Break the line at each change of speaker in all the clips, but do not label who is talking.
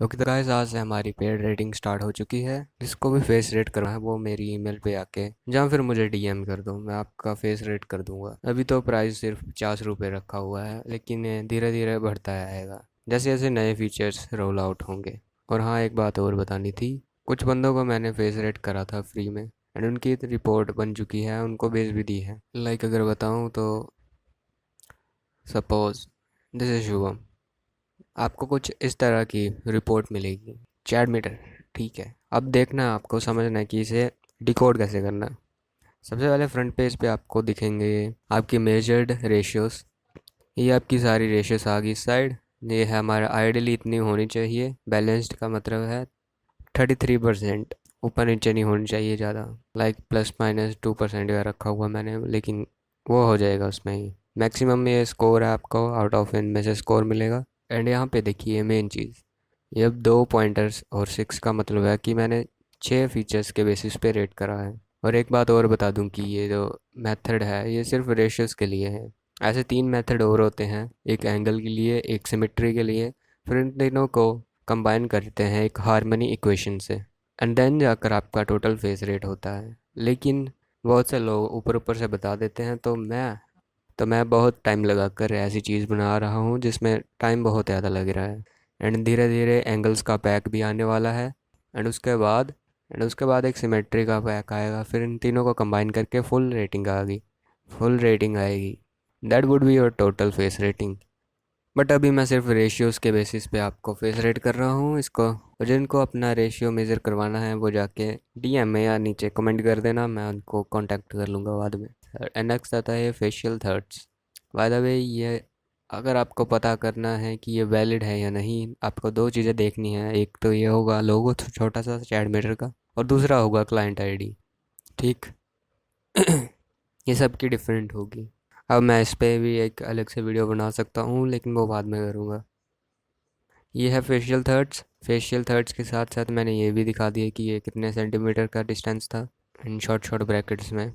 Okay तो guys आज से हमारी पेड रेटिंग स्टार्ट हो चुकी है। जिसको भी फेस रेट करना है वो मेरी ईमेल पे आके या फिर मुझे डीएम कर दो, मैं आपका फेस रेट कर दूंगा। अभी तो प्राइस सिर्फ 50 रुपये रखा हुआ है, लेकिन ये धीरे धीरे बढ़ता आएगा जैसे जैसे नए फीचर्स रोल आउट होंगे। और हाँ, एक बात और बतानी थी। कुछ बंदों को मैंने फेस रेट करा था फ्री में एंड उनकी रिपोर्ट बन चुकी है, उनको भेज भी दी है। लाइक अगर बताऊँ तो सपोज दिस इज शुभम, आपको कुछ इस तरह की रिपोर्ट मिलेगी। चैट मीटर, ठीक है। अब देखना है, आपको समझना है कि इसे डिकोड कैसे करना है। सबसे पहले फ्रंट पेज पे आपको दिखेंगे आपकी मेजर्ड रेशियोस। ये आपकी सारी रेशियोस आ गई इस साइड। ये है हमारा आइडियली इतनी होनी चाहिए। बैलेंस्ड का मतलब है 33%, ऊपर नीचे नहीं होनी चाहिए ज़्यादा। लाइक +-2% का रखा हुआ मैंने, लेकिन वो हो जाएगा उसमें ही। मैक्सिमम में ये स्कोर है, आपको आउट ऑफ एन में से स्कोर मिलेगा। एंड यहाँ पे देखिए मेन चीज़, ये अब 2 पॉइंटर्स और 6 का मतलब है कि मैंने 6 फीचर्स के बेसिस पे रेट करा है। और एक बात और बता दूं कि ये जो मेथड है ये सिर्फ रेशियोज के लिए है। ऐसे 3 मेथड और होते हैं, एक एंगल के लिए, एक सिमेट्री के लिए। फिर इन तीनों को कंबाइन करते हैं एक हार्मनी इक्वेशन से, एंड देन जाकर आपका टोटल फेस रेट होता है। लेकिन बहुत से लोग ऊपर ऊपर से बता देते हैं, तो मैं बहुत टाइम लगा कर ऐसी चीज़ बना रहा हूँ जिसमें टाइम बहुत ज़्यादा लग रहा है। एंड धीरे धीरे एंगल्स का पैक भी आने वाला है। एंड उसके बाद एंड उसके बाद एक सिमेट्री का पैक आएगा। फिर इन तीनों को कंबाइन करके फुल रेटिंग आएगी। That would be your total face rating. But अभी मैं सिर्फ रेशियोज़ के बेसिस पे आपको फेस रेट कर रहा हूँ इसको। और जिनको अपना रेशियो मेज़र करवाना है वो जाके डीएम में या नीचे कमेंट कर देना, मैं उनको कांटेक्ट कर लूँगा बाद में। एंड नेक्स्ट आता है facial thirds. By the way, ये अगर आपको पता करना है कि ये वैलिड है या नहीं, आपको दो चीज़ें देखनी है। एक तो ये होगा लोगो छोटा सा चैट मीटर का, और दूसरा होगा क्लाइंट आईडी। ठीक। ये सब की डिफरेंट होगी। अब मैं इस पे भी एक अलग से वीडियो बना सकता हूँ, लेकिन वो बाद में करूँगा। ये है फेशियल थर्ड्स। फेशियल थर्ड्स के साथ साथ मैंने ये भी दिखा दिया कि ये कितने सेंटीमीटर का डिस्टेंस था इन शॉर्ट शॉर्ट ब्रैकेट्स में।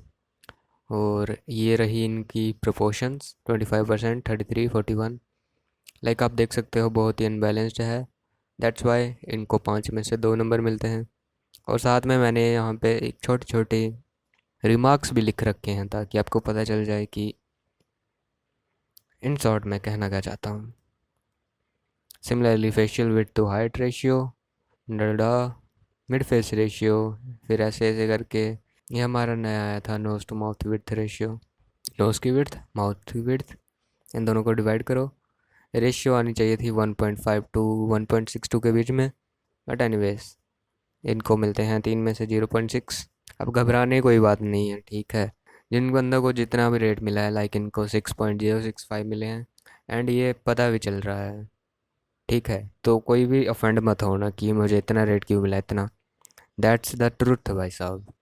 और ये रही इनकी प्रोपोर्शंस, 25%, 33, 41। लाइक आप देख सकते हो बहुत ही अनबैलेंस्ड है। दैट्स वाई इनको 5 में से 2 नंबर मिलते हैं। और साथ में मैंने यहाँ पे एक छोटे छोटे रिमार्क्स भी लिख रखे हैं ताकि आपको पता चल जाए कि इन शॉर्ट मैं कहना क्या चाहता हूँ। Similarly facial width to height ratio, the mid face ratio, फिर ऐसे ऐसे करके ये हमारा नया आया था nose to mouth width ratio. Nose की विड्थ, माउथ की विड्थ, इन दोनों को डिवाइड करो। रेशियो आनी चाहिए थी 1.5 टू 1.62 के बीच में। बट एनीवेज इनको मिलते हैं 3 में से 0.6। अब घबराने कोई बात नहीं है, ठीक है। जिन बंदों को जितना भी रेट मिला है, लाइक इनको 6.065 मिले हैं। एंड ये पता भी चल रहा है, ठीक है। तो कोई भी ऑफेंड मत होना कि मुझे इतना रेट क्यों मिला इतना। दैट्स द ट्रुथ भाई साहब।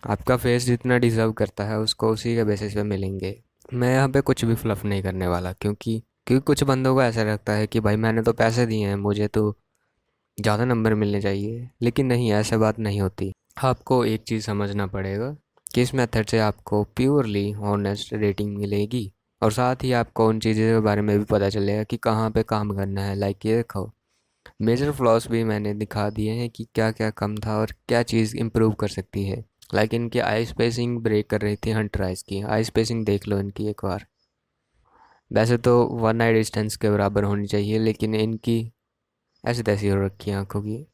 आपका फेस जितना डिज़र्व करता है उसको उसी के बेसिस पे मिलेंगे। मैं यहाँ पे कुछ भी फ्लफ नहीं करने वाला, क्योंकि कुछ बंदों को ऐसा लगता है कि भाई मैंने तो पैसे दिए हैं, मुझे तो ज़्यादा नंबर मिलने चाहिए। लेकिन नहीं, ऐसा बात नहीं होती। आपको एक चीज़ समझना पड़ेगा कि इस मेथड से आपको प्योरली ऑनेस्ट रेटिंग मिलेगी। और साथ ही आपको उन चीज़ों के बारे में भी पता चलेगा कि कहाँ पे काम करना है। लाइक ये देखो, मेजर फ्लॉस भी मैंने दिखा दिए हैं कि क्या क्या कम था और क्या चीज़ इम्प्रूव कर सकती है। लाइक इनकी आई स्पेसिंग ब्रेक कर रही थी हंटर आइस की। आई स्पेसिंग देख लो इनकी एक बार। वैसे तो 1 आई डिस्टेंस के बराबर होनी चाहिए, लेकिन इनकी ऐसी तैसी हो रखी है आँखों की।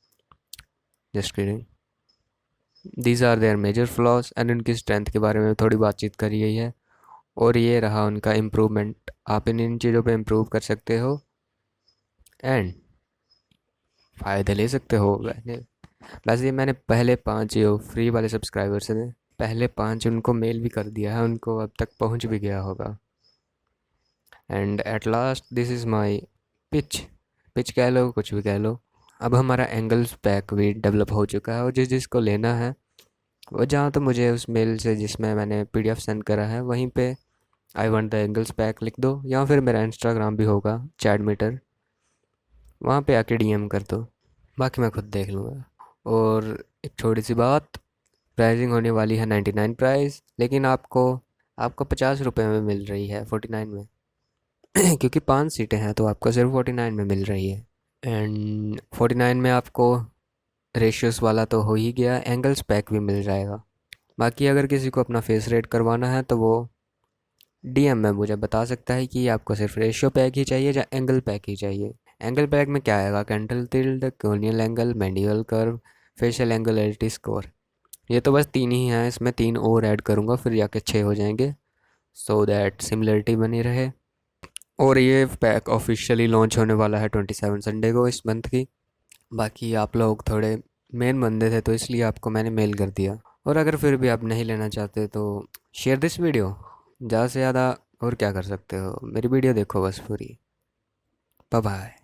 Just kidding. These are their major flaws and उनकी स्ट्रेंथ के बारे में थोड़ी बातचीत करी गई है। और ये रहा उनका इम्प्रूवमेंट। आप इन इन चीज़ों पे इम्प्रूव कर सकते हो एंड फ़ायदे ले सकते हो। वैसे ये मैंने पहले 5 जो फ्री वाले सब्सक्राइबर्स हैं, पहले 5 उनको मेल भी कर दिया है, उनको अब तक पहुंच भी गया होगा। And at last this is my pitch. Pitch कह लो, कुछ भी कह लो। अब हमारा एंगल्स पैक भी डेवलप हो चुका है, और जिस जिसको लेना है वो जहाँ तो मुझे उस मेल से जिसमें मैंने पीडीएफ सेंड करा है वहीं पे I want the angles pack लिख दो, या फिर मेरा इंस्टाग्राम भी होगा चैट मीटर, वहाँ पे आके डीएम कर दो। बाकी मैं खुद देख लूँगा। और एक छोटी सी बात, प्राइसिंग होने वाली है 99 प्राइस, लेकिन आपको आपको 50 रुपये में मिल रही है 49 में। क्योंकि 5 सीटें हैं तो आपको सिर्फ 49 में मिल रही है। एंड 49 में आपको रेशियोस वाला तो हो ही गया, एंगल्स पैक भी मिल जाएगा। बाकी अगर किसी को अपना फेस रेट करवाना है तो वो डीएम में मुझे बता सकता है कि आपको सिर्फ रेशियो पैक ही चाहिए या एंगल पैक ही चाहिए। एंगल पैक में क्या आएगा, canthal tilt, corneal angle, medial curve, facial angle, LT score. ये तो बस 3 ही हैं, इसमें 3 और ऐड करूँगा फिर जाके 6 हो जाएंगे, सो दैट सिमिलरिटी बनी रहे। और ये पैक ऑफिशियली लॉन्च होने वाला है 27 संडे को इस मंथ की। बाकी आप लोग थोड़े मेन बंदे थे तो इसलिए आपको मैंने मेल कर दिया। और अगर फिर भी आप नहीं लेना चाहते तो शेयर दिस वीडियो, ज़्यादा से ज़्यादा और क्या कर सकते हो, मेरी वीडियो देखो बस पूरी। Bye bye.